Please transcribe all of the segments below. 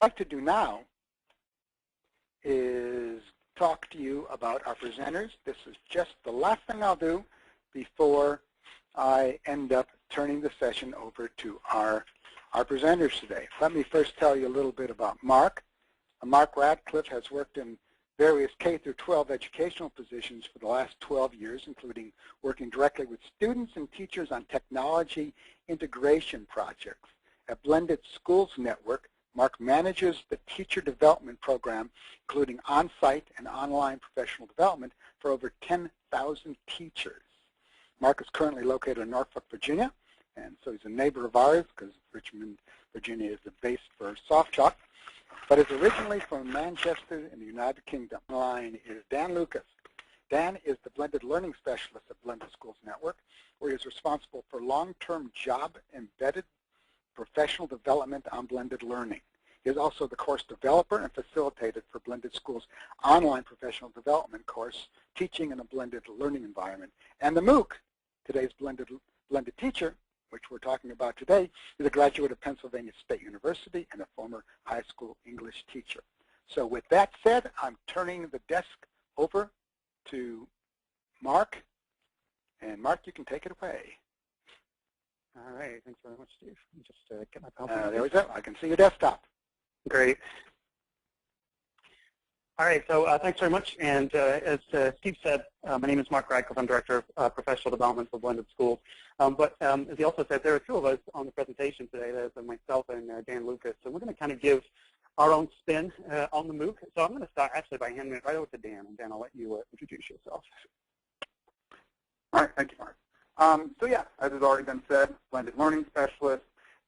I'd like to do now is talk to you about our presenters. This is just the last thing I'll do before I end up turning the session over to our presenters today. Let me first tell you a little bit about Mark. Mark Radcliffe has worked in various K through 12 educational positions for the last 12 years, including working directly with students and teachers on technology integration projects. At Blended Schools Network, Mark manages the teacher development program, including on-site and online professional development for over 10,000 teachers. Mark is currently located in Norfolk, Virginia, and so he's a neighbor of ours because Richmond, Virginia is the base for SoftChalk, but is originally from Manchester in the United Kingdom. The line is Dan Lucas. Dan is the Blended Learning Specialist at Blended Schools Network, where he is responsible for long-term job-embedded professional development on blended learning. He is also the course developer and facilitator for Blended Schools' online professional development course, Teaching in a Blended Learning Environment. And the MOOC, today's Blended Teacher, which we're talking about today, is a graduate of Pennsylvania State University and a former high school English teacher. So with that said, I'm turning the desk over to Mark. And Mark, you can take it away. All right, thanks very much, Steve. Just get my PowerPoint. There we go. I can see your desktop. Great. All right, so thanks very much. And as Steve said, my name is Mark Radcliffe. I'm Director of Professional Development for Blended Schools. But as he also said, there are two of us on the presentation today. There's myself and Dan Lucas. So we're going to kind of give our own spin on the MOOC. So I'm going to start actually by handing it right over to Dan. And Dan, I'll let you introduce yourself. All right, thank you, Mark. So yeah, as has already been said, Blended Learning Specialist,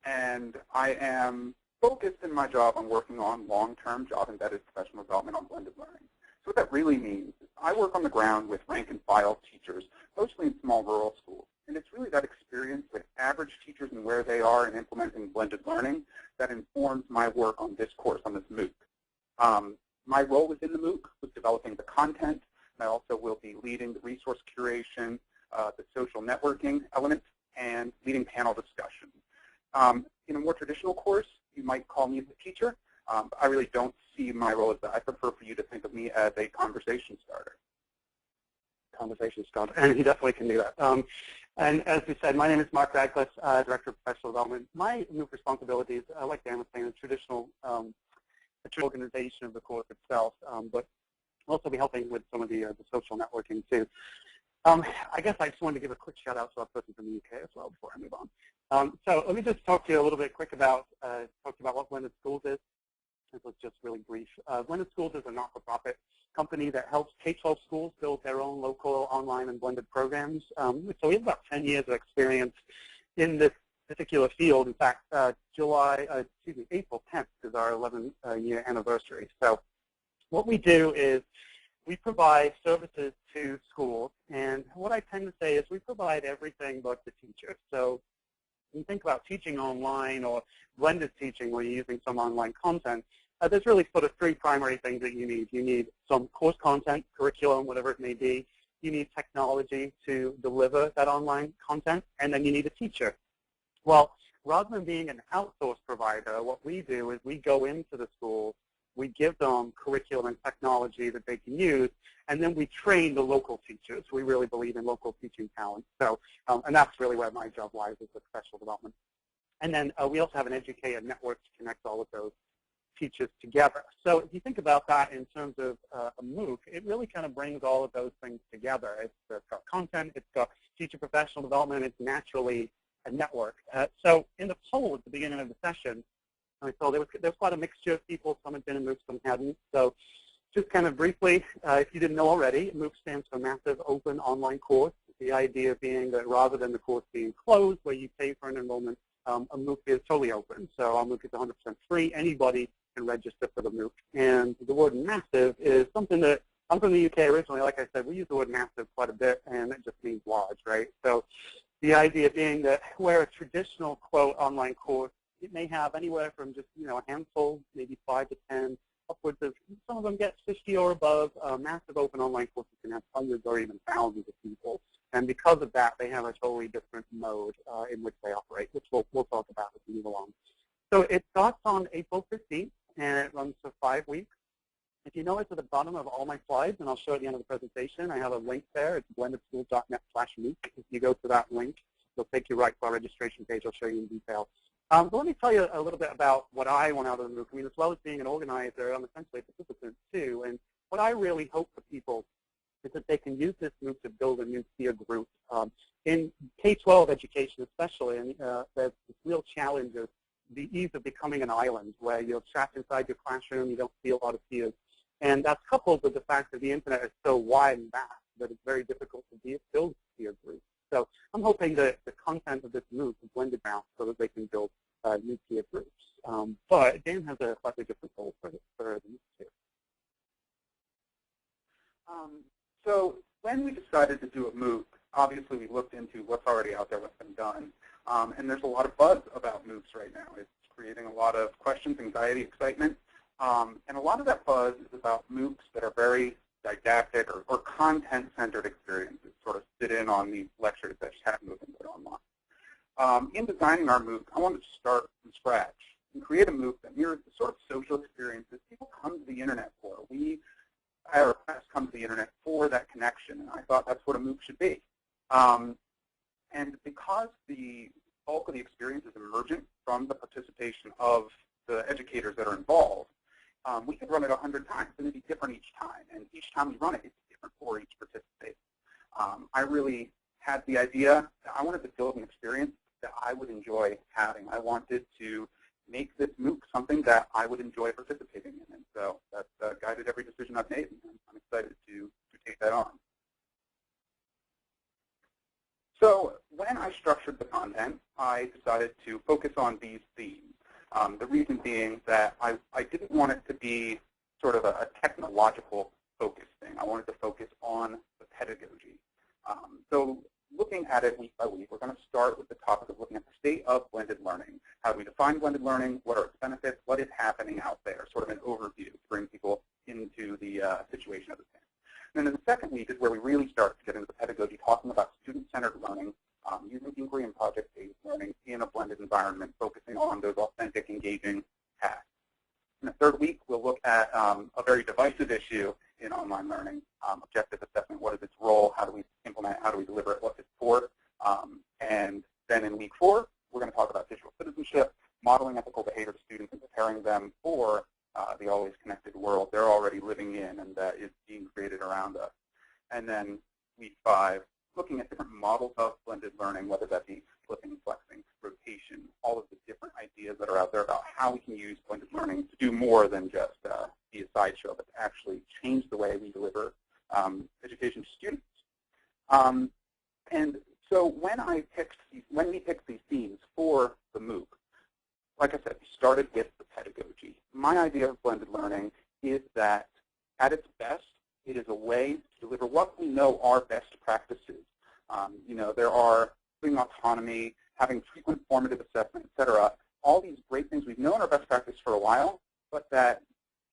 and I am focused in my job on working on long-term job-embedded professional development on blended learning. So what that really means is I work on the ground with rank-and-file teachers, mostly in small rural schools. And it's really that experience with average teachers and where they are in implementing blended learning that informs my work on this course, on this MOOC. My role within the MOOC was developing the content, and I also will be leading the resource curation, the social networking elements, and leading panel discussions. In a more traditional course, you might call me the teacher. I really don't see my role as that. I prefer for you to think of me as a conversation starter. Conversation starter, and he definitely can do that. And as we said, my name is Mark Radcliffe, Director of Professional Development. My MOOC responsibilities, like Dan was saying, the traditional organization of the course itself, but I'll also be helping with some of the social networking too. I guess I just wanted to give a quick shout out to our person from the UK as well before I move on. So let me just talk to you a litk quick about what Blended Schools is. This was just really brief. Blended Schools is a not-for-profit company that helps K-12 schools build their own local, online, and blended programs. So we have about 10 years of experience in this particular field. In fact, April 10th is our 11-year anniversary. So what we do is we provide services to schools, and what I tend to say is we provide everything but the teacher. So when you think about teaching online or blended teaching where you're using some online content, there's really sort of three primary things that you need. You need some course content, curriculum, whatever it may be. You need technology to deliver that online content, and then you need a teacher. Well, rather than being an outsourced provider, what we do is we go into the schools, we give them curriculum and technology that they can use, and then we train the local teachers. We really believe in local teaching talent. So, and that's really where my job lies, is the professional development. And then we also have an educator network to connect all of those teachers together. So if you think about that in terms of a MOOC, it really kind of brings all of those things together. It's got content, it's got teacher professional development, it's naturally a network. So in the poll at the beginning of the session, so there was quite a mixture of people. Some had been in MOOC, some hadn't. So just kind of briefly, if you didn't know already, MOOC stands for Massive Open Online Course. The idea being that rather than the course being closed where you pay for an enrollment, a MOOC is totally open. So our MOOC is 100% free. Anybody can register for the MOOC. And the word massive is something that, I'm from the UK originally. Like I said, we use the word massive quite a bit, and it just means large, right? So the idea being that where a traditional, quote, online course, it may have anywhere from just, a handful, maybe 5 to 10, upwards of, some of them get 50 or above. Massive open online courses can have hundreds or even thousands of people. And because of that, they have a totally different mode in which they operate, which we'll talk about as we move along. So it starts on April 15th. and it runs for 5 weeks. If you notice at the bottom of all my slides, and I'll show at the end of the presentation, I have a link there. It's blendedschools.net/MOOC. If you go to that link, it'll take you right to our registration page. I'll show you in detail. But let me tell you a little bit about what I want out of the MOOC. I mean, as well as being an organizer, I'm essentially a participant too. And what I really hope for people is that they can use this MOOC to build a new peer group. In K-12 education especially, and there's this real challenge of the ease of becoming an island where you're trapped inside your classroom, you don't see a lot of peers. And that's coupled with the fact that the internet is so wide and vast that it's very difficult to build peer groups. So I'm hoping that the content of this MOOC is blended out so that they can build new peer groups. But Dan has a slightly different goal for the MOOC too. So when we decided to do a MOOC, obviously we looked into what's already out there, what's been done. And there's a lot of buzz about MOOCs right now. It's creating a lot of questions, anxiety, excitement. And a lot of that buzz is about MOOCs that are very didactic or content-centered experiences, sort of sit in on these lectures that just happen to put online. In designing our MOOC, I wanted to start from scratch and create a MOOC that mirrors the sort of social experiences people come to the internet for. Our class comes to the internet for that connection, and I thought that's what a MOOC should be. And because the bulk of the experience is emergent from the participation of the educators that are involved, we could run it 100 times, and it'd be different each time. And each time we run it, it's different for each participant. I really had the idea that I wanted to build an experience that I would enjoy having. I wanted to make this MOOC something that I would enjoy participating in. And so that guided every decision I've made, and I'm excited to take that on. So when I structured the content, I decided to focus on these themes. The reason being that I didn't want it to be sort of a technological focus thing. I wanted to focus on the pedagogy. So looking at it week by week, we're going to start with the topic of looking at the state of blended learning. How do we define blended learning? What are its benefits? What is happening out there? Sort of an overview to bring people into the situation of the thing. And then in the second week is where we really start to get into the pedagogy, talking about student-centered learning, using inquiry and project-based learning in a blended environment, focusing on those authentic, engaging tasks. In the third week, we'll look at a very divisive issue in online learning, objective assessment. What is its role? How do we implement it? How do we deliver it? What's it for? And then in week 4, we're going to talk about digital citizenship, modeling ethical behavior to students, and preparing them for the always connected world they're already living in and that is being created around us. And then week 5, looking at different models of blended learning, whether that be flipping, flexing, rotation, all of the different ideas that are out there about how we can use blended learning to do more than just be a sideshow, but to actually change the way we deliver education to students. And so when we picked these themes for the MOOC, like I said, we started with the pedagogy. My idea of blended learning is that at its best, it is a way to deliver what we know are best practices. There are bringing autonomy, having frequent formative assessment, et cetera, all these great things we've known are best practice for a while, but that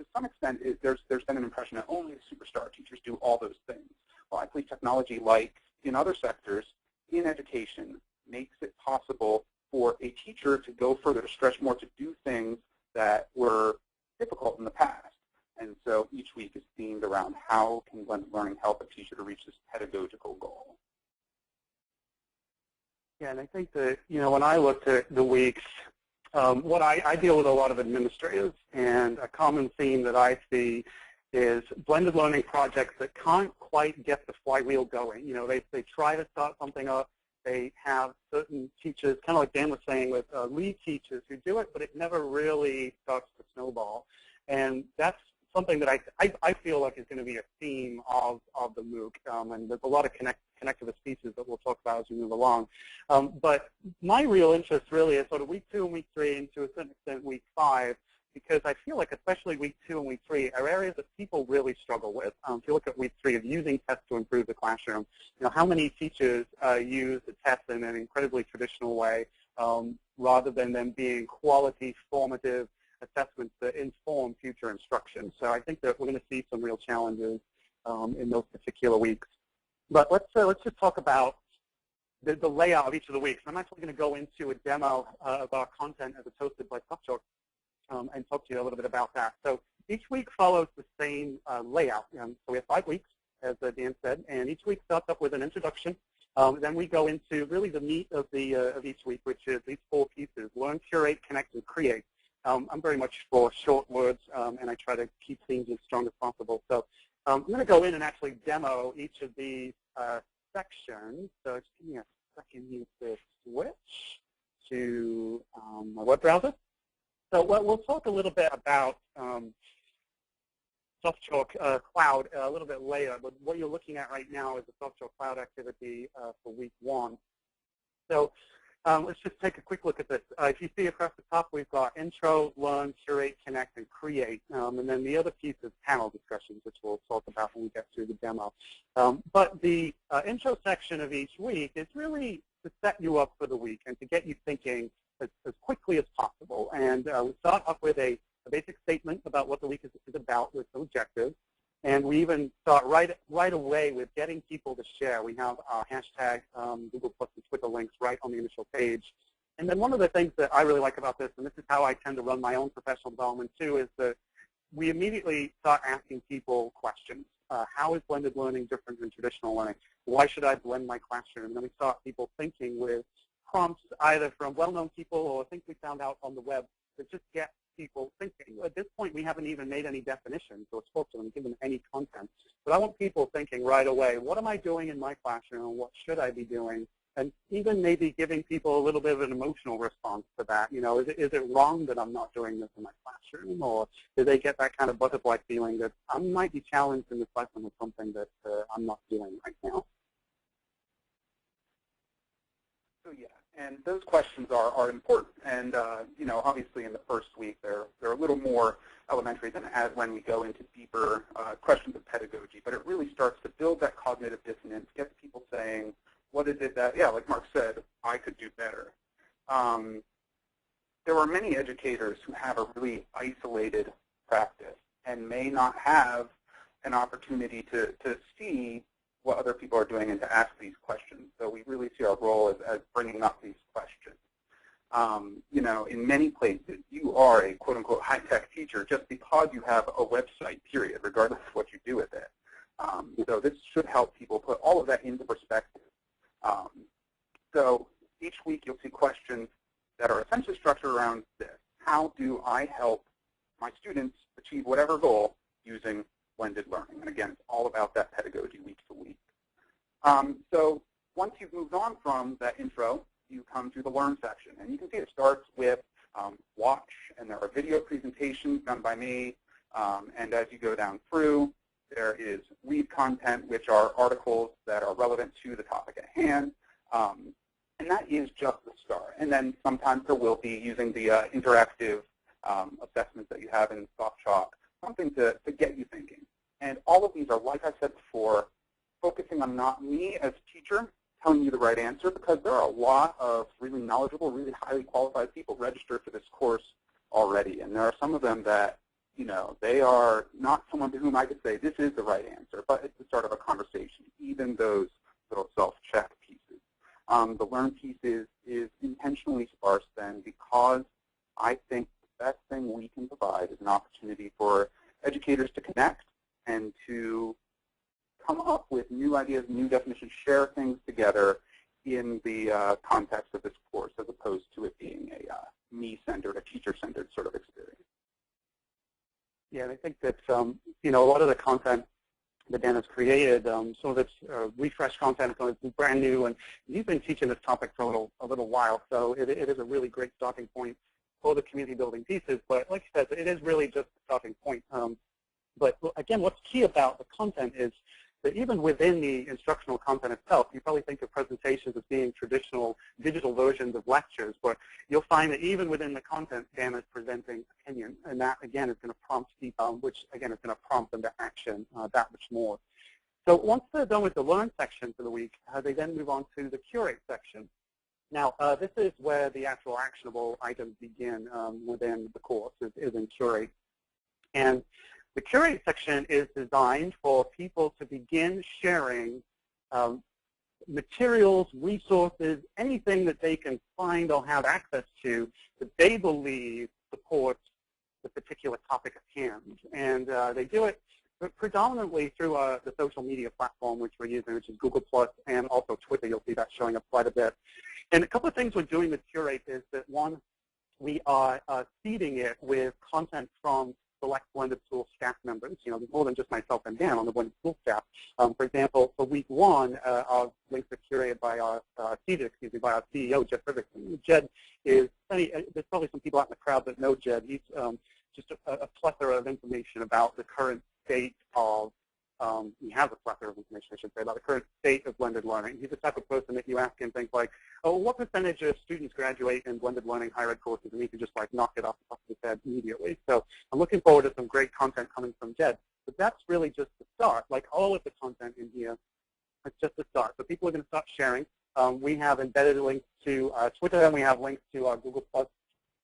to some extent there's been an impression that only the superstar teachers do all those things. Well, I believe technology, like in other sectors, in education, makes it possible for a teacher to go further, to stretch more, to do things that were difficult in the past. And so each week is themed around how can blended learning help a teacher to reach this pedagogical goal. Yeah, and I think that, when I looked at the weeks, I deal with a lot of administrators, and a common theme that I see is blended learning projects that can't quite get the flywheel going. They try to start something up. They have certain teachers, kind of like Dan was saying, with lead teachers who do it, but it never really starts to snowball. And that's something that I feel like is going to be a theme of the MOOC. And there's a lot of connectivist pieces that we'll talk about as we move along. But my real interest really is sort of week 2 and week 3, and to a certain extent week 5, because I feel like especially week 2 and week 3 are areas that people really struggle with. If you look at week 3 of using tests to improve the classroom, how many teachers use the tests in an incredibly traditional way rather than them being quality, formative assessments that inform future instruction. So I think that we're going to see some real challenges in those particular weeks. But let's just talk about the layout of each of the weeks. I'm actually going to go into a demo of our content as it's hosted by SoftChalk. and talk to you a little bit about that. So each week follows the same layout. So we have 5 weeks, as Dan said, and each week starts up with an introduction. Then we go into really the meat of each week, which is these 4 pieces: learn, curate, connect, and create. I'm very much for short words, and I try to keep things as strong as possible. So I'm going to go in and actually demo each of these sections. So just give me a second here to switch to my web browser. So we'll talk a little bit about SoftChalk Cloud a little bit later, but what you're looking at right now is the SoftChalk Cloud activity for week 1. So let's just take a quick look at this. If you see across the top, we've got intro, learn, curate, connect, and create. And then the other piece is panel discussions, which we'll talk about when we get through the demo. But the intro section of each week is really to set you up for the week and to get you thinking as quickly as possible. And we start off with a basic statement about what the week is about with some objectives. And we even start right away with getting people to share. We have our hashtag, Google Plus and Twitter links right on the initial page. And then one of the things that I really like about this, and this is how I tend to run my own professional development too, is that we immediately start asking people questions. How is blended learning different than traditional learning? Why should I blend my classroom? And then we start people thinking with prompts either from well-known people or things we found out on the web that just get people thinking. At this point, we haven't even made any definitions or spoke to them, given them any content. But I want people thinking right away, what am I doing in my classroom? What should I be doing? And even maybe giving people a little bit of an emotional response to that. You know, is it wrong that I'm not doing this in my classroom? Or do they get that kind of butterfly feeling that I might be challenged in this lesson with something that I'm not doing right now? So yeah, and those questions are important. And you know, obviously in the first week they're a little more elementary than when we go into deeper questions of pedagogy. But it really starts to build that cognitive dissonance, gets people saying, what is it that, yeah, like Mark said, I could do better. There are many educators who have a really isolated practice and may not have an opportunity to see what other people are doing and to ask these questions. So we really see our role as bringing up these questions. You know, in many places, you are a quote-unquote high-tech teacher just because you have a website, period, regardless of what you do with it. So this should help people put all of that into perspective. So each week you'll see questions that are essentially structured around this. How do I help my students achieve whatever goal using blended learning? And again, it's all about that pedagogy week to week. So once you've moved on from that intro, you come to the learn section. And you can see it starts with watch, and there are video presentations done by me. And as you go down through, there is read content, which are articles that are relevant to the topic at hand. And that is just the start. And then sometimes there will be, using the interactive assessments that you have in SoftChalk, something to get you thinking. And all of these are, like I said before, focusing on not me as a teacher telling you the right answer, because there are a lot of really knowledgeable, really highly qualified people registered for this course already. And there are some of them that, you know, they are not someone to whom I could say this is the right answer, but it's the start of a conversation, even those little self-check pieces. The learn piece is intentionally sparse then, because I think the best thing we can provide is an opportunity for educators to connect and to come up with new ideas, new definitions, share things together in the context of this course, as opposed to it being a me-centered, a teacher-centered sort of experience. Yeah, and I think that you know, a lot of the content that Dan has created, some of it's refresh content, so it's brand new, and you've been teaching this topic for a little while, so it is a really great starting point for the community building pieces. But like you said, it is really just a starting point. But again, what's key about the content is that even within the instructional content itself, you probably think of presentations as being traditional digital versions of lectures, but you'll find that even within the content, Dan is presenting opinion, and that, again, is going to prompt people, which, again, is going to prompt them to action that much more. So once they're done with the learn section for the week, they then move on to the curate section. Now, this is where the actual actionable items begin within the course, is in curate. And the Curate section is designed for people to begin sharing materials, resources, anything that they can find or have access to that they believe supports the particular topic at hand. And they do it predominantly through the social media platform which we're using, which is Google+, and also Twitter. You'll see that showing up quite a bit. And a couple of things we're doing with Curate is that, one, we are seeding it with content from select Blended School staff members, more than just myself and Dan on the Blended School staff. For example, for week 1, our links are curated by seeded by our CEO, Jed Ferguson. Jed is, there's probably some people out in the crowd that know Jed. He's just a plethora of information about the current state of, he has a plethora of information, I should say, about the current state of blended learning. He's the type of person that you ask him things like, oh, what percentage of students graduate in blended learning higher ed courses, and he can just knock it off the top of his head immediately. So I'm looking forward to some great content coming from Jed. But that's really just the start. Like all of the content in here, it's just the start. So people are going to start sharing. We have embedded links to Twitter, and we have links to our Google+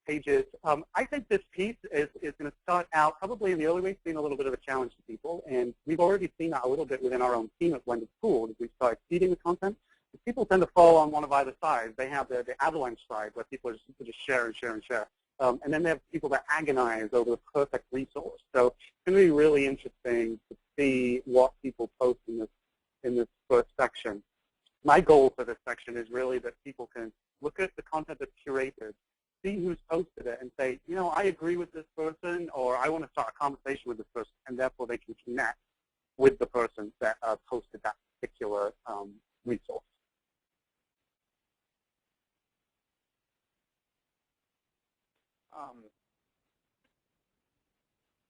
pages. I think this piece is going to start out probably in the early weeks being a little bit of a challenge to people, and we've already seen that a little bit within our own team at Blended School as we start feeding the content. People tend to fall on one of either sides. They have the avalanche side where people just share and share and share. And then they have people that agonize over the perfect resource. So it's going to be really interesting to see what people post in this first section. My goal for this section is really that people can look at the content that's curated, see who's posted it, and say, I agree with this person, or I want to start a conversation with this person, and therefore they can connect with the person that posted that particular resource.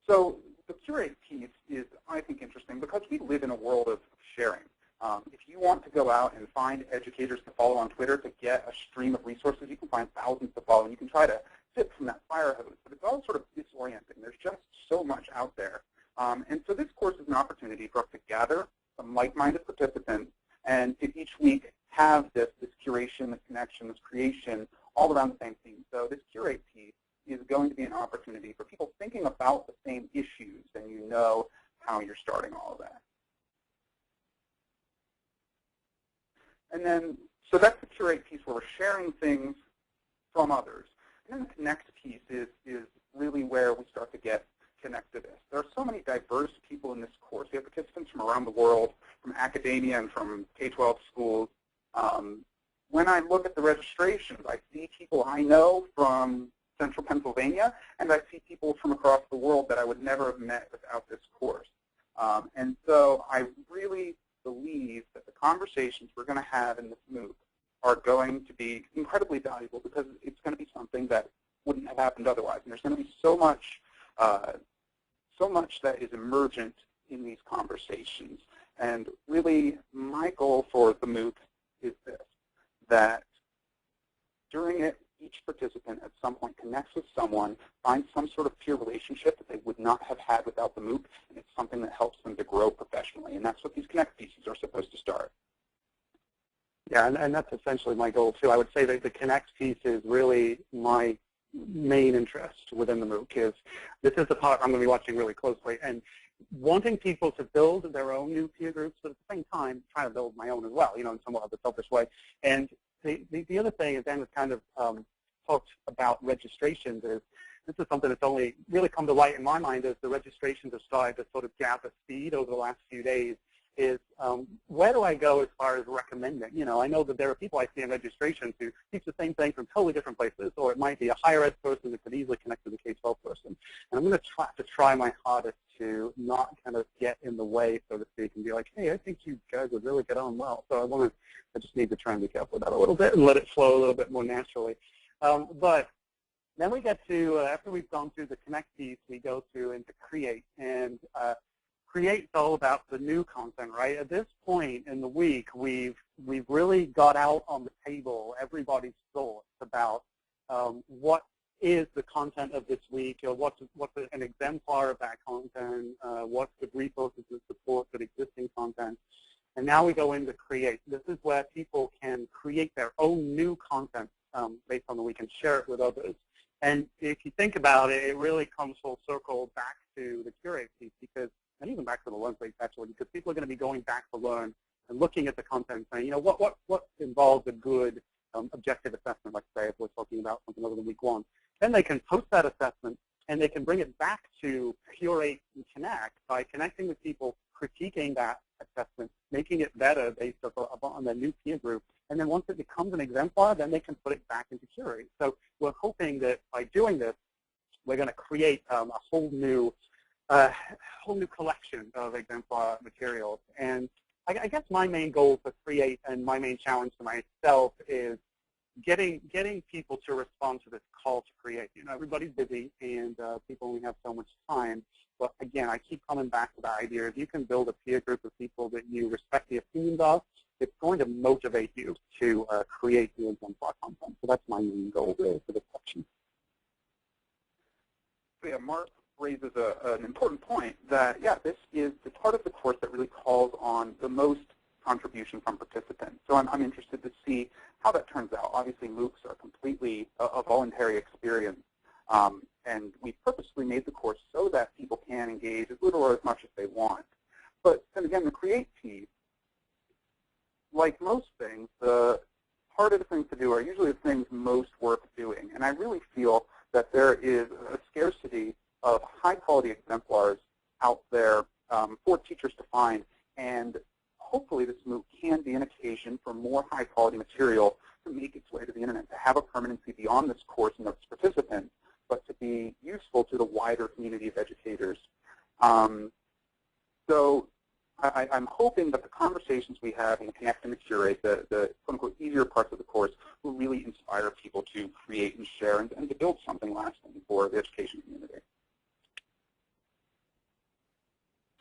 So the Curate piece is, I think, interesting because we live in a world of sharing. If you want to go out and find educators to follow on Twitter to get a stream of resources, you can find thousands to follow, and you can try to sip from that fire hose. But it's all sort of disorienting. There's just so much out there. And so this course is an opportunity for us to gather some like-minded participants and to each week have this curation, this connection, this creation all around the same theme. So this Curate piece is going to be an opportunity for people thinking about the same issues, and you know how you're starting all of that. And then, so that's the Curate piece where we're sharing things from others. And then the Connect piece is really where we start to get connectivist. There are so many diverse people in this course. We have participants from around the world, from academia and from K-12 schools. When I look at the registrations, I see people I know from Central Pennsylvania, and I see people from across the world that I would never have met without this course. And so I really believe that the conversations we're going to have in this MOOC are going to be incredibly valuable because it's going to be something that wouldn't have happened otherwise. And there's going to be so much that is emergent in these conversations. And really, my goal for the MOOC is this, that during it, each participant at some point connects with someone, finds some sort of peer relationship that they would not have had without the MOOC, and it's something that helps them to grow professionally. And that's what these Connect pieces are supposed to start. Yeah, and that's essentially my goal, too. I would say that the Connect piece is really my main interest within the MOOC. This is the part I'm going to be watching really closely. And wanting people to build their own new peer groups, but at the same time, trying to build my own as well, in somewhat of a selfish way. And the other thing, Dan has kind of talked about registrations, is this is something that's only really come to light in my mind as the registrations have started to sort of gather speed over the last few days, is where do I go as far as recommending? I know that there are people I see in registrations who teach the same thing from totally different places, or it might be a higher ed person that could easily connect to the K-12 person. And I'm going to try my hardest to not kind of get in the way, so to speak, and be like, hey, I think you guys would really get on well. So I just need to try and be careful with that a little bit and let it flow a little bit more naturally. But then we get to, after we've gone through the Connect piece, we go through into Create. And Create is all about the new content, right? At this point in the week, we've really got out on the table everybody's thoughts about what is the content of this week, or what's an exemplar of that content, what's the resources and support for existing content. And now we go into Create. This is where people can create their own new content based on the week and share it with others. And if you think about it, it really comes full circle back to the Curate piece, and even back to the Learn piece, actually, because people are going to be going back to Learn and looking at the content and saying, what involves a good objective assessment, let's say, if we're talking about something other than week 1. Then they can post that assessment and they can bring it back to Curate and Connect by connecting with people, critiquing that assessment, making it better based on the new peer group. And then once it becomes an exemplar, then they can put it back into Curate. So we're hoping that by doing this, we're going to create a whole new collection of exemplar materials. And I guess my main goal for Create and my main challenge to myself is getting people to respond to this call to create. You know, everybody's busy and people only have so much time. But again, I keep coming back to the idea, if you can build a peer group of people that you respect the opinions of, it's going to motivate you to create new exemplar content. So that's my main goal really for this section. So yeah, Mark raises an important point that, yeah, this is the part of the course that really calls on the most contribution from participants. So I'm interested to see how that turns out. Obviously, MOOCs are completely a voluntary experience, and we purposely made the course so that people can engage as little or as much as they want. But then again, the Create piece, like most things, the harder things to do are usually the things most worth doing. And I really feel that there is a scarcity of high-quality exemplars out there for teachers to find. And hopefully this MOOC can be an occasion for more high-quality material to make its way to the internet, to have a permanency beyond this course and its participants, but to be useful to the wider community of educators. So I'm hoping that the conversations we have in Connect and Curate, the quote-unquote easier parts of the course, will really inspire people to create and share and to build something lasting for the education community.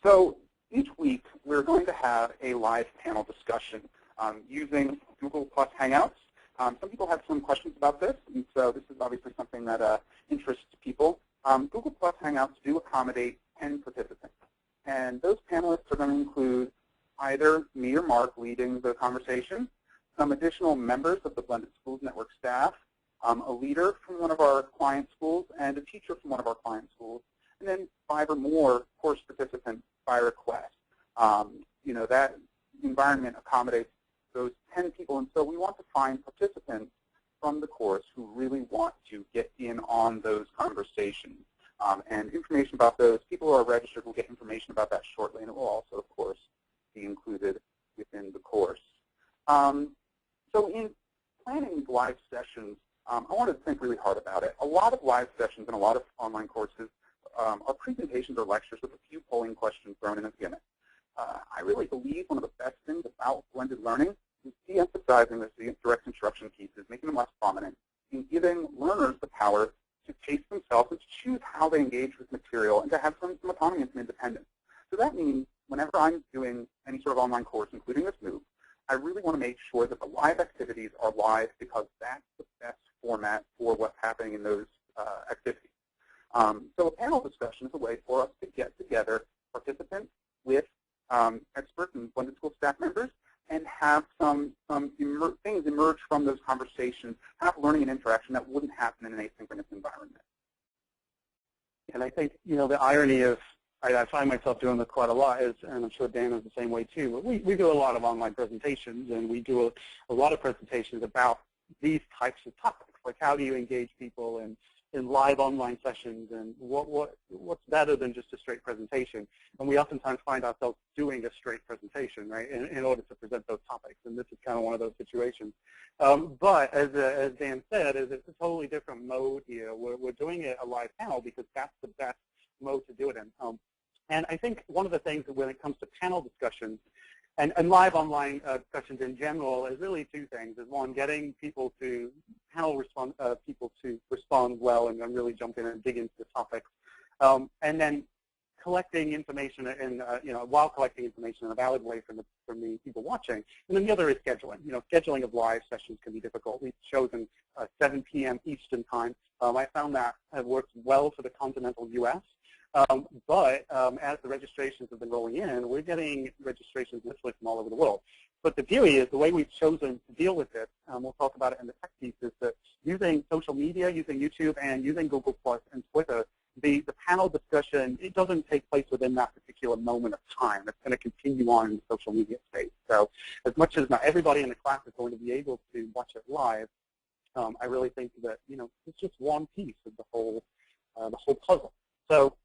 So each week, we're going to have a live panel discussion using Google Plus Hangouts. Some people have some questions about this, and so this is obviously something that interests people. Google Plus Hangouts do accommodate 10 participants. And those panelists are going to include either me or Mark leading the conversation, some additional members of the Blended Schools Network staff, a leader from one of our client schools, and a teacher from one of our client schools, and then 5 or more course participants by request. You know, that environment accommodates those 10 people, and so we want to find participants from the course who really want to get in on those conversations. And information about those people who are registered will get information about that shortly, and it will also, of course, be included within the course. So in planning live sessions, I wanted to think really hard about it. A lot of live sessions and a lot of online courses are presentations or lectures with a few polling questions thrown in at the end. I really believe one of the best things about blended learning is de-emphasizing the direct instruction pieces, making them less prominent, and giving learners the power to taste themselves and to choose how they engage with material and to have some autonomy and some independence. So that means whenever I'm doing any sort of online course, including this MOOC, I really want to make sure that the live activities are live because that's the best format for what's happening in those activities. So a panel discussion is a way for us to get together participants with experts and blended school staff members and have some things emerge from those conversations, have learning and interaction that wouldn't happen in an asynchronous environment. And I think, you know, the irony of, I find myself doing this quite a lot, is, and I'm sure Dan is the same way too, but we do a lot of online presentations, and we do a lot of presentations about these types of topics, like how do you engage people in live online sessions, and what's better than just a straight presentation. And we oftentimes find ourselves doing a straight presentation, right, in order to present those topics, and this is kind of one of those situations. But as Dan said, it's a totally different mode here. We're doing a live panel because that's the best mode to do it in. And I think one of the things that when it comes to panel discussions, and live online discussions in general, is really 2 things. Is one, getting people to people to respond well and really jump in and dig into the topics, and then collecting information and while collecting information in a valid way from the people watching. And then the other is scheduling. You know, scheduling of live sessions can be difficult. We've chosen 7 p.m. Eastern time. I found that works well for the continental U.S. But as the registrations have been rolling in, we're getting registrations literally from all over the world. But the beauty is the way we've chosen to deal with this, we'll talk about it in the tech piece, is that using social media, using YouTube, and using Google Plus and Twitter, the panel discussion, it doesn't take place within that particular moment of time. It's going to continue on in the social media space. So as much as not everybody in the class is going to be able to watch it live, I really think that, you know, it's just one piece of the whole the whole puzzle. So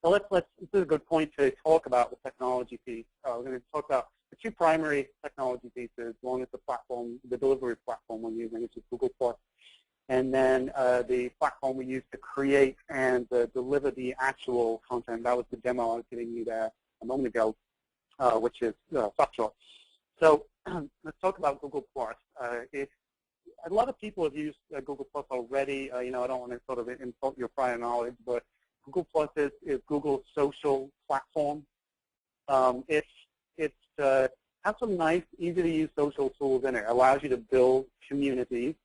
this is a good point to talk about the technology piece. We're going to talk about the two primary technology pieces. One is the platform, the delivery platform we're using, which is Google+. And then the platform we use to create and deliver the actual content. That was the demo I was giving you there a moment ago, which is SoftChalk. So let's talk about Google+. If a lot of people have used Google+ already. I don't want to sort of insult your prior knowledge, but Google+ is Google's social platform. It has some nice, easy-to-use social tools in it. It allows you to build communities.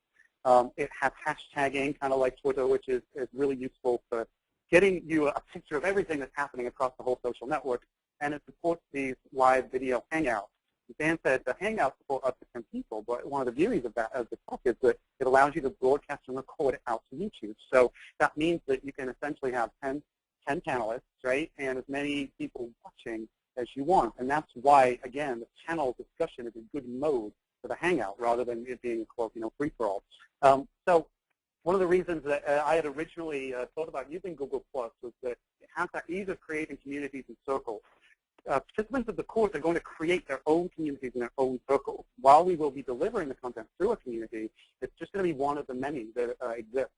It has hashtagging, kind of like Twitter, which is really useful for getting you a picture of everything that's happening across the whole social network. And it supports these live video Hangouts. Dan said the Hangouts support up to 10 people, but one of the beauties of that, as the talk, is that it allows you to broadcast and record it out to YouTube. So that means that you can essentially have 10 panelists, right, and as many people watching as you want. And that's why, again, the panel discussion is a good mode for the Hangout rather than it being, quote, free-for-all. So one of the reasons that I had originally thought about using Google+ was that it has that ease of creating communities and circles. Participants of the course are going to create their own communities in their own circles. While we will be delivering the content through a community, it's just going to be one of the many that exist.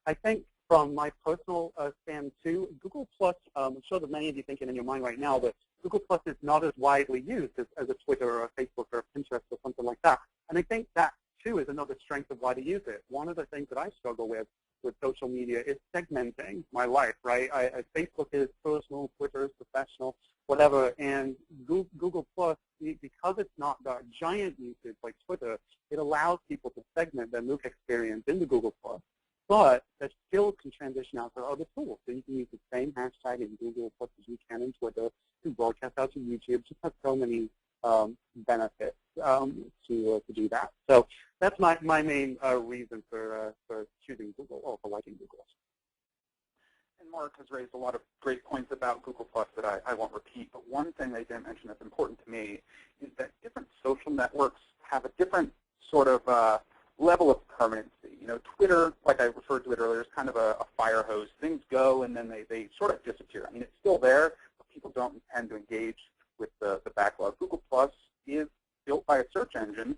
I think from my personal stand too, Google+, I'm sure that many of you thinking in your mind right now that Google+ is not as widely used as a Twitter or a Facebook or a Pinterest or something like that. And I think that too is another strength of why to use it. One of the things that I struggle with social media is segmenting my life, right? Facebook is personal, Twitter is professional, whatever, and Google+, because it's not that giant usage like Twitter, it allows people to segment their MOOC experience into Google+, but that still can transition out to other tools. So you can use the same hashtag in Google+ as you can in Twitter to broadcast out to YouTube. Just has so many benefits to do that. So that's my main reason for choosing Google or for liking Google. And Mark has raised a lot of great points about Google+ that I won't repeat, but one thing they didn't mention that's important to me is that different social networks have a different sort of level of permanency. Twitter, like I referred to it earlier, is kind of a fire hose. Things go and then they sort of disappear. I mean, it's still there, but people don't tend to engage with the backlog. Google+ is built by a search engine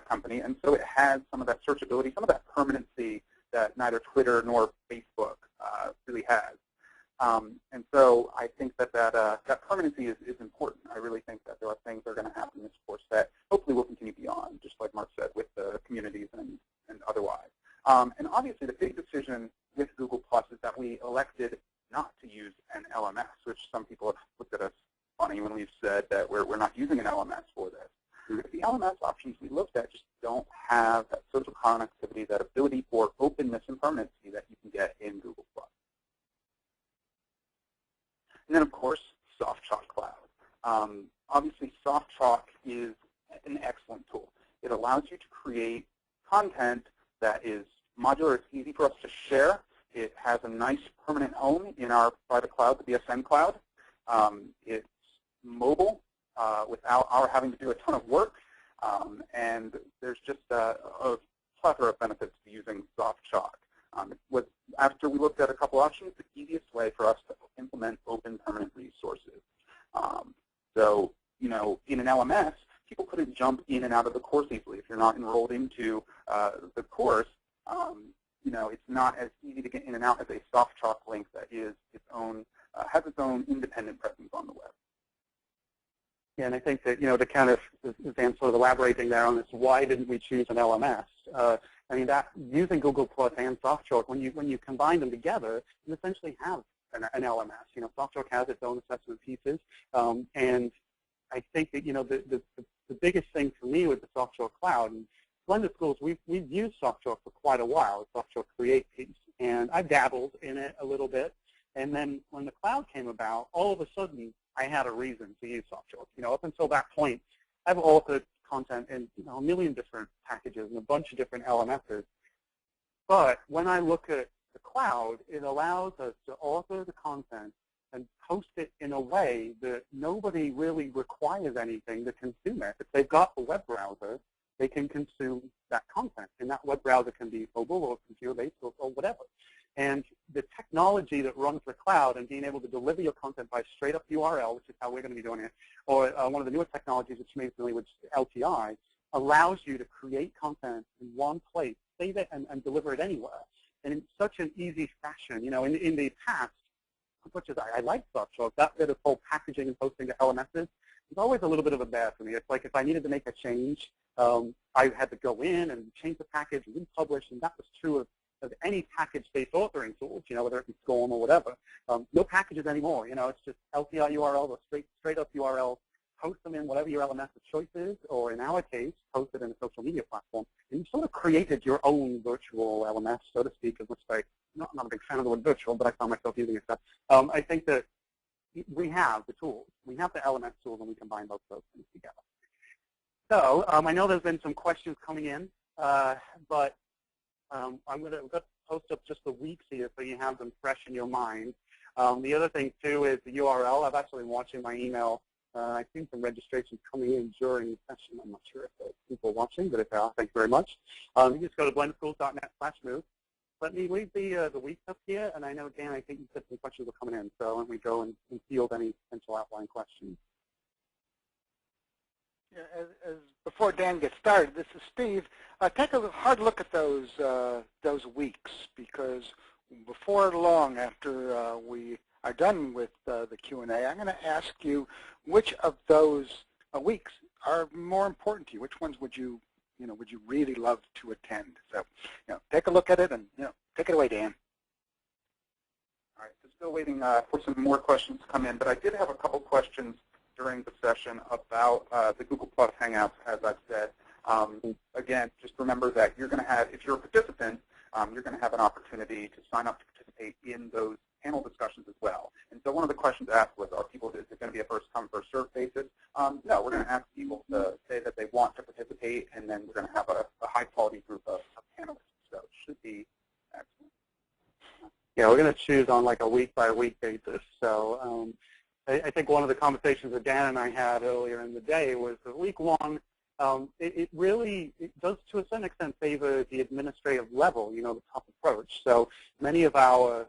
company, and so it has some of that searchability, some of that permanency that neither Twitter nor Facebook really has. And so I think that permanency is important. I really think that there are things that are going to happen in this course that hopefully will continue beyond, just like Mark said, with the communities and otherwise. And obviously the big decision with Google+ is that we elected not to use an LMS, which some people have looked at us funny when we've said that we're not using an LMS for this. The LMS options we looked at just don't have that social connectivity, that ability for openness and permanency that you can get in Google+. And then, of course, SoftChalk Cloud. Obviously, SoftChalk is an excellent tool. It allows you to create content that is modular. It's easy for us to share. It has a nice permanent home in our private cloud, the BSN cloud. It's mobile without our having to do a ton of work. And there's just a plethora of benefits to using SoftChalk. After we looked at a couple options, the easiest way for us to implement open permanent resources. So, in an LMS, people couldn't jump in and out of the course easily. If you're not enrolled into the course, it's not as easy to get in and out as a SoftChalk link that is has its own independent presence on the web. Yeah, and I think that, to kind of, as Dan sort of elaborating there on this, why didn't we choose an LMS? I mean, that using Google+ and SoftChalk, when you combine them together, you essentially have an LMS. SoftChalk has its own assessment pieces, and I think that, the biggest thing for me with the SoftChalk Cloud, and blended schools, we've used SoftChalk for quite a while, the SoftChalk Create piece, and I've dabbled in it a little bit, and then when the cloud came about, all of a sudden, I had a reason to use SoftChalk. Up until that point, I've authored content in a million different packages and a bunch of different LMSs. But when I look at the cloud, it allows us to author the content and post it in a way that nobody really requires anything to consume it. If they've got a web browser, they can consume that content. And that web browser can be mobile or computer-based or whatever. And the technology technology that runs the cloud and being able to deliver your content by straight up URL, which is how we're going to be doing it, or one of the newer technologies, which you may be familiar with, LTI, allows you to create content in one place, save it, and deliver it anywhere. And in such an easy fashion. You know, in the past, as much as I like SoftChalk, that bit of whole packaging and posting to LMSs was always a little bit of a bear for me. It's like if I needed to make a change, I had to go in and change the package and republish, and that was true of any package-based authoring tools, you know, whether it be SCORM or whatever. No packages anymore. You know, it's just LTI URL or straight up URL. Post them in whatever your LMS of choice is, or in our case, post it in a social media platform. And you sort of created your own virtual LMS, so to speak, of which I'm not a big fan of the word virtual, but I found myself using it. I think that we have the tools. We have the LMS tools, and we combine both those things together. So I know there's been some questions coming in, but I'm going to post up just the weeks here so you have them fresh in your mind. The other thing, too, is the URL. I've actually been watching my email. I've seen some registrations coming in during the session. I'm not sure if there's people watching, but if they are, thank you very much. You just go to blendedschools.net/MOOC. Let me leave the weeks up here, and I know, Dan, I think you said some questions were coming in, so let me go and field any potential outline questions. Yeah, before Dan gets started, this is Steve. Take a hard look at those weeks, because before long, after we are done with the Q&A, I'm going to ask you which of those weeks are more important to you. Which ones would you really love to attend? So, take a look at it and take it away, Dan. All right, so still waiting for some more questions to come in, but I did have a couple questions during the session about the Google Plus Hangouts, as I've said. Again, just remember that you're going to have, if you're a participant, you're going to have an opportunity to sign up to participate in those panel discussions as well. And so one of the questions asked was, is it going to be a first-come, first-served basis? No, we're going to ask people to say that they want to participate, and then we're going to have a high-quality group of panelists. So it should be excellent. Yeah, we're going to choose on like a week-by-week basis. So I think one of the conversations that Dan and I had earlier in the day was that week one, it does to a certain extent favor the administrative level, the top approach. So many of our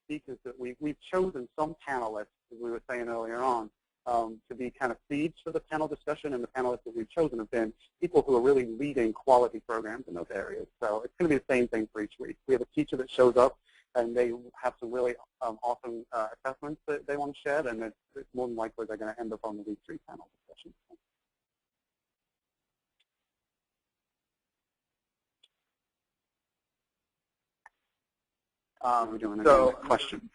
speakers that we've chosen some panelists, as we were saying earlier on, to be kind of seeds for the panel discussion, and the panelists that we've chosen have been people who are really leading quality programs in those areas. So it's going to be the same thing for each week. We have a teacher that shows up, and they have some really awesome assessments that they want to share, and it's more than likely they're going to end up on the week 3 panel discussion. We're doing another question.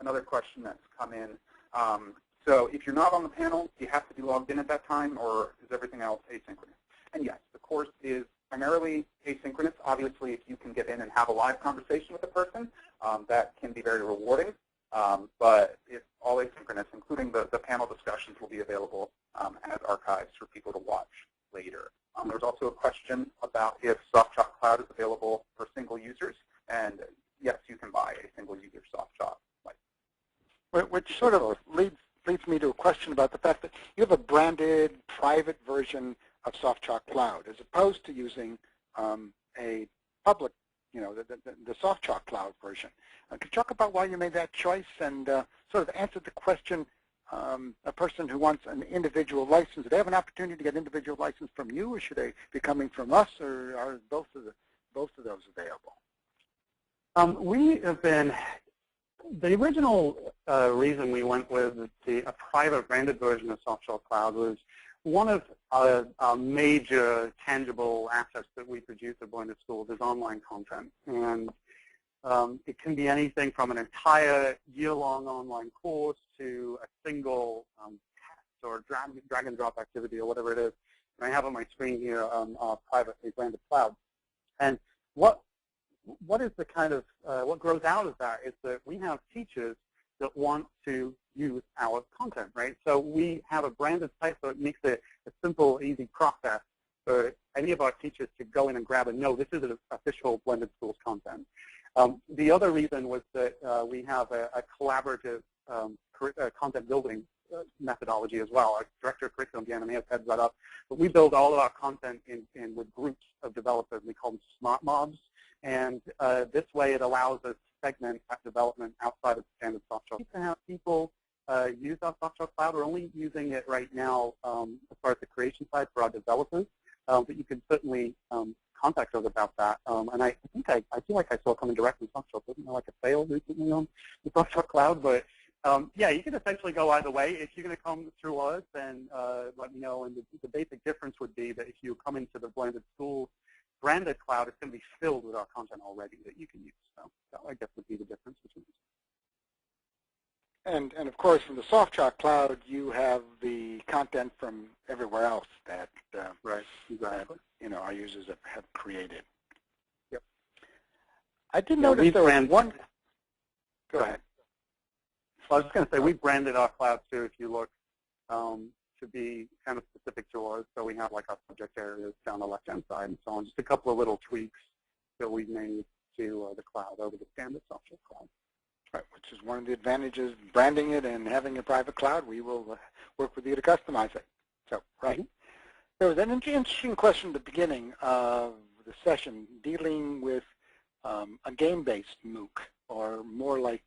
Another question that's come in. So if you're not on the panel, do you have to be logged in at that time, or is everything else asynchronous? And yes, the course is primarily asynchronous. Obviously, if you can get in and have a live conversation with a person, that can be very rewarding. But it's all asynchronous, including the panel discussions will be available as archives for people to watch later. There's also a question about if SoftChalk Cloud is available for single users. And yes, you can buy a single-user SoftChalk license. Which sort of leads me to a question about the fact that you have a branded private version of SoftChalk Cloud, as opposed to using a public, the SoftChalk Cloud version. Could you talk about why you made that choice and sort of answer the question, a person who wants an individual license, do they have an opportunity to get individual license from you, or should they be coming from us, or are both of those available? We have been, the original reason we went with a private branded version of SoftChalk Cloud was one of our major tangible assets that we produce at Blended Schools is online content. And it can be anything from an entire year-long online course to a single test or drag and drop activity or whatever it is. And I have on my screen here our privately branded cloud. And what is the kind of, what grows out of that is that we have teachers that want to use our content, right? So we have a branded site, so it makes it a simple, easy process for any of our teachers to go in and grab and know this is an official Blended Schools content. The other reason was that we have a collaborative content building methodology as well. Our director of curriculum, Deanna, may have heads that up. But we build all of our content in with groups of developers. We call them smart mobs. And this way it allows us segment that development outside of standard SoftChalk. You can have people use our SoftChalk Cloud. We're only using it right now as far as the creation side for our developers, but you can certainly contact us about that. And I think I feel like I saw coming direct from SoftChalk. Wasn't there like a sale recently on the SoftChalk Cloud? But yeah, you can essentially go either way. If you're going to come through us, then let me know. And the basic difference would be that if you come into the blended school branded cloud, it's going to be filled with our content already that you can use. So that, I guess, would be the difference between them. And of course, in the SoftChalk Cloud, you have the content from everywhere else that right, exactly. That, our users have created. Yep. I did notice there was one. Go ahead. Well, I was just going to say we branded our cloud too. If you look, to be kind of specific to us, so we have like our subject areas down the left-hand side and so on. Just a couple of little tweaks that we've made to the cloud over the standard SoftChalk Cloud. Right, which is one of the advantages of branding it and having a private cloud. We will work with you to customize it. So, right. Mm-hmm. There was an interesting question at the beginning of the session dealing with a game-based MOOC, or more like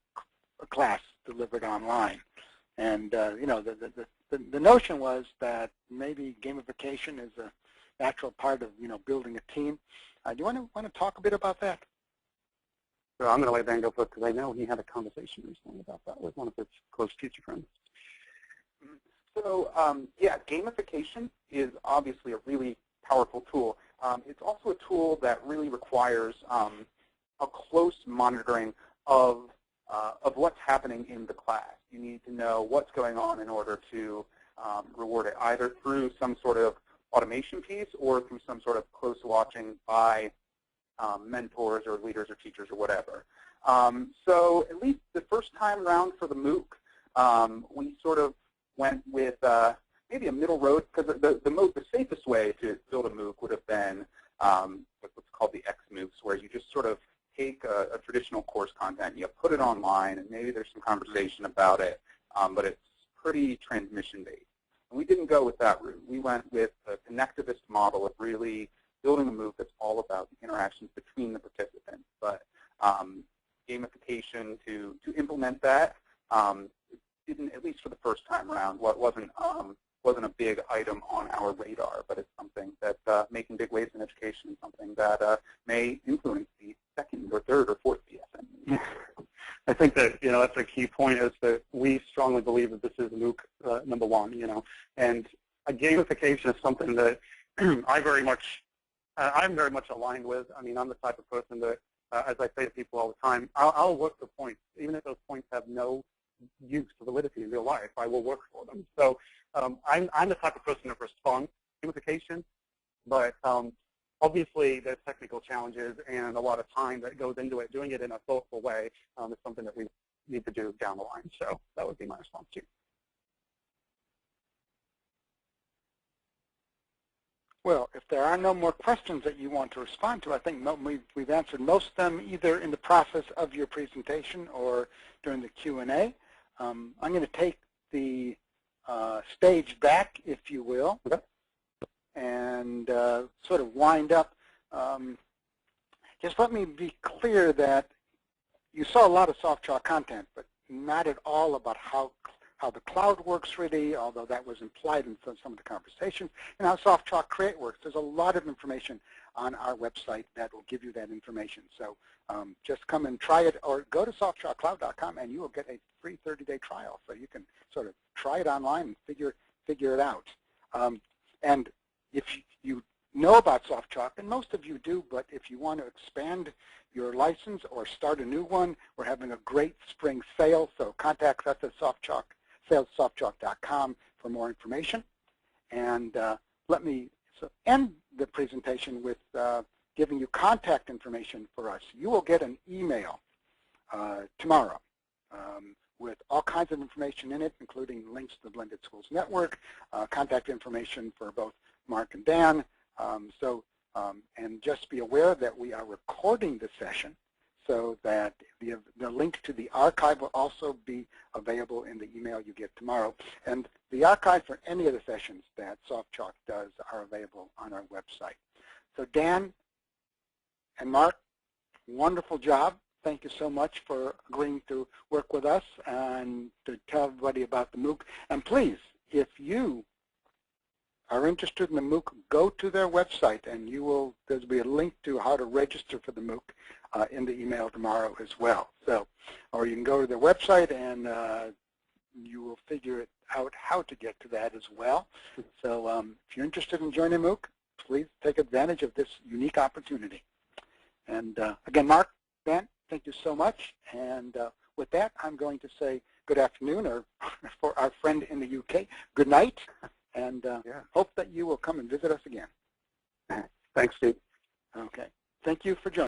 a class delivered online. And the notion was that maybe gamification is a natural part of building a team. Do you want to talk a bit about that? So I'm going to let Dan go first because I know he had a conversation recently about that with one of his close teacher friends. So yeah, gamification is obviously a really powerful tool. It's also a tool that really requires a close monitoring of what's happening in the class. You need to know what's going on in order to reward it, either through some sort of automation piece or through some sort of close watching by mentors or leaders or teachers or whatever. So at least the first time around for the MOOC, we sort of went with maybe a middle road, because the safest way to build a MOOC would have been what's called the XMOOCs, where you just sort of take a traditional course content, you put it online, and maybe there's some conversation about it, but it's pretty transmission-based. And we didn't go with that route. We went with a connectivist model of really building a MOOC that's all about the interactions between the participants. But gamification to implement that didn't, at least for the first time around, wasn't a big item on our radar, but it's something that making big waves in education is something that may influence the second or third or fourth BSN. I think that that's a key point, is that we strongly believe that this is MOOC number one, and gamification is something that I'm very much aligned with. I mean, I'm the type of person that, as I say to people all the time, I'll work the points, even if those points have no use or validity in real life. I will work for them. So I'm the type of person that responds to gamification, but obviously there's technical challenges and a lot of time that goes into it. Doing it in a thoughtful way is something that we need to do down the line. So that would be my response to you. Well, if there are no more questions that you want to respond to, I think we've answered most of them either in the process of your presentation or during the Q&A. I'm going to take the stage back, if you will, okay, and sort of wind up. Just let me be clear that you saw a lot of SoftChalk content, but not at all about how the cloud works really, although that was implied in some of the conversations, and how SoftChalk Create works. There's a lot of information on our website that will give you that information. So just come and try it, or go to softchalkcloud.com and you will get a free 30-day trial. So you can sort of try it online and figure it out. And if you know about SoftChalk, and most of you do, but if you want to expand your license or start a new one, we're having a great spring sale. So contact us at salessoftchalk.com for more information. And let me end the presentation with giving you contact information for us. You will get an email tomorrow with all kinds of information in it, including links to the Blended Schools Network, contact information for both Mark and Dan. And just be aware that we are recording the session, so that the link to the archive will also be available in the email you get tomorrow. And the archive for any of the sessions that SoftChalk does are available on our website. So Dan and Mark, wonderful job. thank you so much for agreeing to work with us and to tell everybody about the MOOC. And please, if you are interested in the MOOC, go to their website, and there'll be a link to how to register for the MOOC in the email tomorrow as well. So, or you can go to their website and you will figure it out how to get to that as well. So if you're interested in joining MOOC, please take advantage of this unique opportunity. And again, Mark, Ben, thank you so much. And with that, I'm going to say good afternoon, or for our friend in the UK, good night. And hope that you will come and visit us again. Thanks, Steve. Okay. Thank you for joining.